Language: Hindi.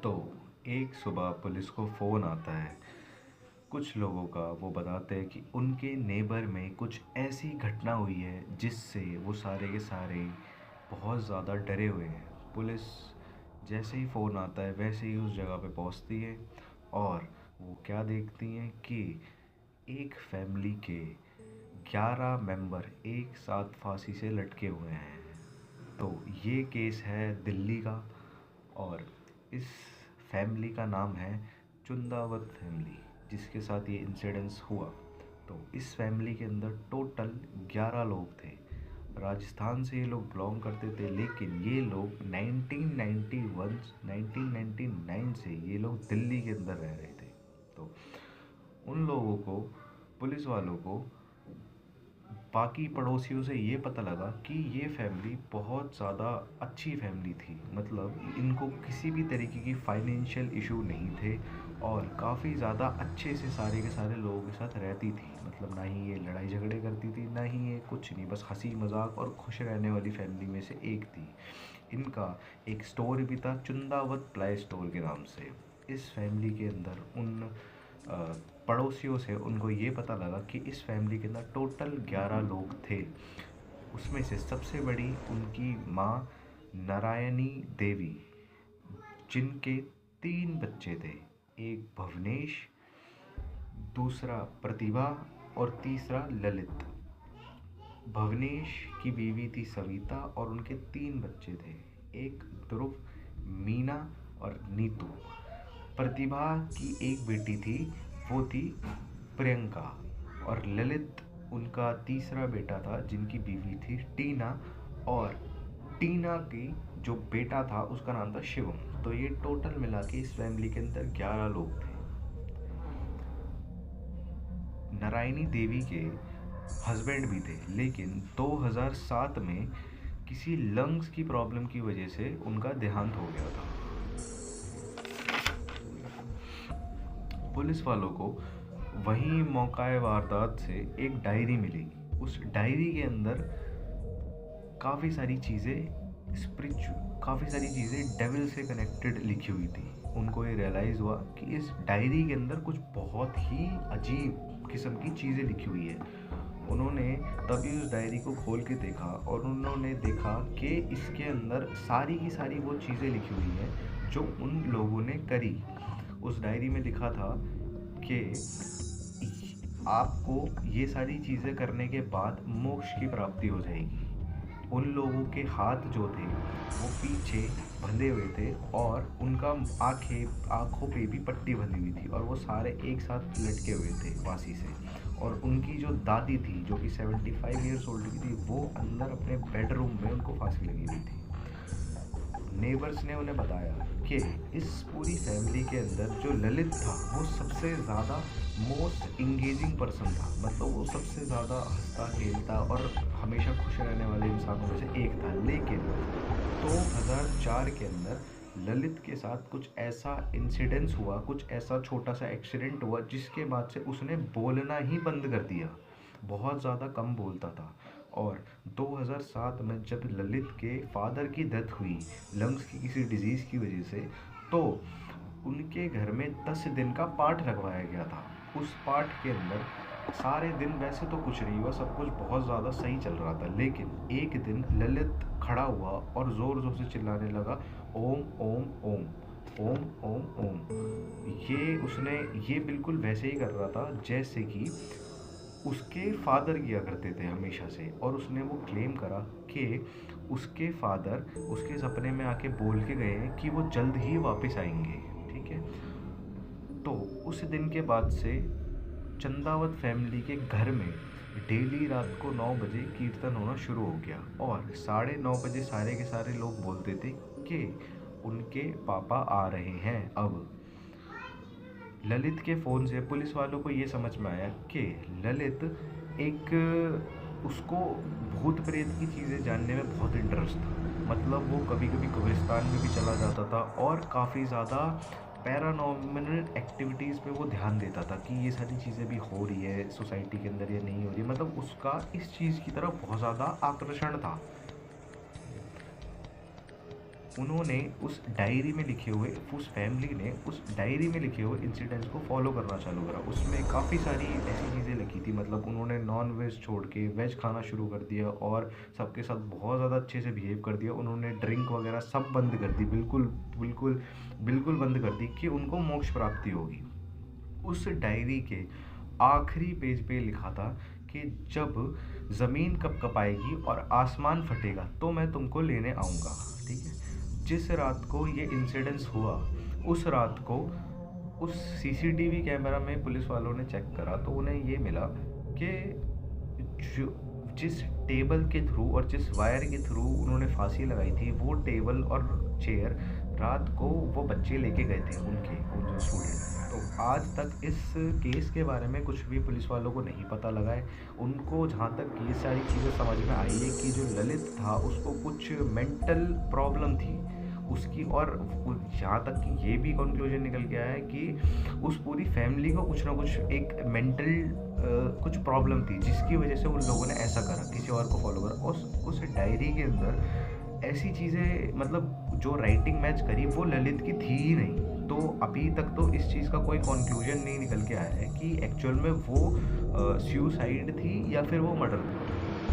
तो एक सुबह पुलिस को फ़ोन आता है कुछ लोगों का। वो बताते हैं कि उनके नेबर में कुछ ऐसी घटना हुई है जिससे वो सारे के सारे बहुत ज़्यादा डरे हुए हैं। पुलिस जैसे ही फ़ोन आता है वैसे ही उस जगह पे पहुंचती है और वो क्या देखती हैं कि एक फैमिली के 11 मेंबर एक साथ फांसी से लटके हुए हैं। तो ये केस है दिल्ली का और इस फैमिली का नाम है चुंदावत फैमिली, जिसके साथ ये इंसिडेंस हुआ। तो इस फैमिली के अंदर टोटल 11 लोग थे। राजस्थान से ये लोग बिलोंग करते थे, लेकिन ये लोग 1991 1999 से ये लोग दिल्ली के अंदर रह रहे थे। तो उन लोगों को, पुलिस वालों को, बाकी पड़ोसियों से ये पता लगा कि ये फैमिली बहुत ज़्यादा अच्छी फैमिली थी। मतलब इनको किसी भी तरीके की फाइनेंशियल इशू नहीं थे और काफ़ी ज़्यादा अच्छे से सारे के सारे लोगों के साथ रहती थी। मतलब ना ही ये लड़ाई झगड़े करती थी, ना ही ये कुछ नहीं, बस हंसी मजाक और खुश रहने वाली फैमिली में से एक थी। इनका एक स्टोर भी था चुंदावत प्लाई स्टोर के नाम से। इस फैमिली के अंदर उन अ, पड़ोसियों से उनको ये पता लगा कि इस फैमिली के अंदर टोटल 11 लोग थे। उसमें से सबसे बड़ी उनकी माँ नारायणी देवी, जिनके 3 बच्चे थे। एक भवनेश, दूसरा प्रतिभा और तीसरा ललित। भवनेश की बीवी थी सविता और उनके 3 बच्चे थे, एक ध्रुव, मीना और नीतू। प्रतिभा की एक बेटी थी, वो थी प्रियंका। और ललित उनका तीसरा बेटा था, जिनकी बीवी थी टीना। और टीना की जो बेटा था उसका नाम था शिवम। तो ये टोटल मिला के इस फैमिली के अंदर 11 लोग थे। नारायणी देवी के हस्बैंड भी थे, लेकिन 2007 में किसी लंग्स की प्रॉब्लम की वजह से उनका देहांत हो गया था। पुलिस वालों को वहीं मौकाए वारदात से एक डायरी मिली। उस डायरी के अंदर काफ़ी सारी चीज़ें डेविल से कनेक्टेड लिखी हुई थी। उनको ये रियलाइज़ हुआ कि इस डायरी के अंदर कुछ बहुत ही अजीब किस्म की चीज़ें लिखी हुई है। उन्होंने तभी उस डायरी को खोल के देखा और उन्होंने देखा कि इसके अंदर सारी की सारी वो चीज़ें लिखी हुई हैं जो उन लोगों ने करी। उस डायरी में लिखा था कि आपको ये सारी चीज़ें करने के बाद मोक्ष की प्राप्ति हो जाएगी। उन लोगों के हाथ जो थे वो पीछे बंधे हुए थे और उनका आँखों पे भी पट्टी बंधी हुई थी और वो सारे एक साथ लटके हुए थे फांसी से। और उनकी जो दादी थी, जो कि 75 ईयर्स ओल्ड की थी, वो अंदर अपने बेडरूम में उनको फांसी लगी हुई थी। नेबर्स ने उन्हें बताया कि इस पूरी फैमिली के अंदर जो ललित था वो सबसे ज़्यादा मोस्ट इंगेजिंग पर्सन था। मतलब वो सबसे ज़्यादा हंसता खेलता और हमेशा खुश रहने वाले इंसानों में से एक था। लेकिन 2004 के अंदर ललित के साथ कुछ ऐसा इंसिडेंस हुआ, कुछ ऐसा छोटा सा एक्सीडेंट हुआ, जिसके बाद से उसने बोलना ही बंद कर दिया। बहुत ज़्यादा कम बोलता था। और 2007 में जब ललित के फादर की डेथ हुई लंग्स की किसी डिजीज़ की वजह से, तो उनके घर में 10 दिन का पाठ रखवाया गया था। उस पाठ के अंदर सारे दिन वैसे तो कुछ नहीं हुआ, सब कुछ बहुत ज़्यादा सही चल रहा था। लेकिन एक दिन ललित खड़ा हुआ और ज़ोर ज़ोर से चिल्लाने लगा, ओम ओम ओम, ओम ओम ओम। ये बिल्कुल वैसे ही कर रहा था जैसे कि उसके फादर किया करते थे हमेशा से। और उसने वो क्लेम करा कि उसके फादर उसके सपने में आके बोल के गए हैं कि वो जल्द ही वापस आएंगे। ठीक है। तो उस दिन के बाद से चंदावत फैमिली के घर में डेली रात को 9 बजे कीर्तन होना शुरू हो गया और 9:30 बजे सारे के सारे लोग बोलते थे कि उनके पापा आ रहे हैं अब। ललित के फ़ोन से पुलिस वालों को ये समझ में आया कि ललित उसको भूत प्रेत की चीज़ें जानने में बहुत इंटरेस्ट था। मतलब वो कभी कभी कब्रिस्तान में भी चला जाता था और काफ़ी ज़्यादा पैरानॉर्मल एक्टिविटीज़ पे वो ध्यान देता था कि ये सारी चीज़ें भी हो रही है सोसाइटी के अंदर या नहीं हो रही। मतलब उसका इस चीज़ की तरफ बहुत ज़्यादा आकर्षण था। उन्होंने उस डायरी में लिखे हुए, उस फैमिली ने उस डायरी में लिखे हुए इंसिडेंट्स को फॉलो करना चालू करा। उसमें काफ़ी सारी ऐसी चीज़ें लिखी थी, मतलब उन्होंने नॉन वेज छोड़ के वेज खाना शुरू कर दिया और सबके साथ बहुत ज़्यादा अच्छे से बिहेव कर दिया। उन्होंने ड्रिंक वगैरह सब बंद कर दी, बिल्कुल बिल्कुल बिल्कुल बंद कर दी कि उनको मोक्ष प्राप्ति होगी। उस डायरी के आखिरी पेज पे लिखा था कि जब ज़मीन कँपाएगी और आसमान फटेगा तो मैं तुमको लेने आऊँगा, ठीक है। जिस रात को ये इंसिडेंस हुआ, उस रात को उस सीसीटीवी कैमरा में पुलिस वालों ने चेक करा तो उन्हें ये मिला कि जो जिस टेबल के थ्रू और जिस वायर के थ्रू उन्होंने फांसी लगाई थी, वो टेबल और चेयर रात को वो बच्चे लेके गए थे, उन जो स्टूडेंट। तो आज तक इस केस के बारे में कुछ भी पुलिस वालों को नहीं पता लगा है। उनको जहाँ तक ये सारी चीज़ें समझ में आई है कि जो ललित था उसको कुछ मेंटल प्रॉब्लम थी उसकी, और यहाँ तक कि ये भी कंक्लूजन निकल के आया है कि उस पूरी फैमिली को कुछ ना कुछ एक मेंटल कुछ प्रॉब्लम थी जिसकी वजह से उन लोगों ने ऐसा करा, किसी और को फॉलो करा। उस डायरी के अंदर ऐसी चीज़ें, मतलब जो राइटिंग मैच करी वो ललित की थी ही नहीं। तो अभी तक तो इस चीज़ का कोई कंक्लूजन नहीं निकल के आया है कि एक्चुअल में वो सुसाइड थी या फिर वो मर्डर था।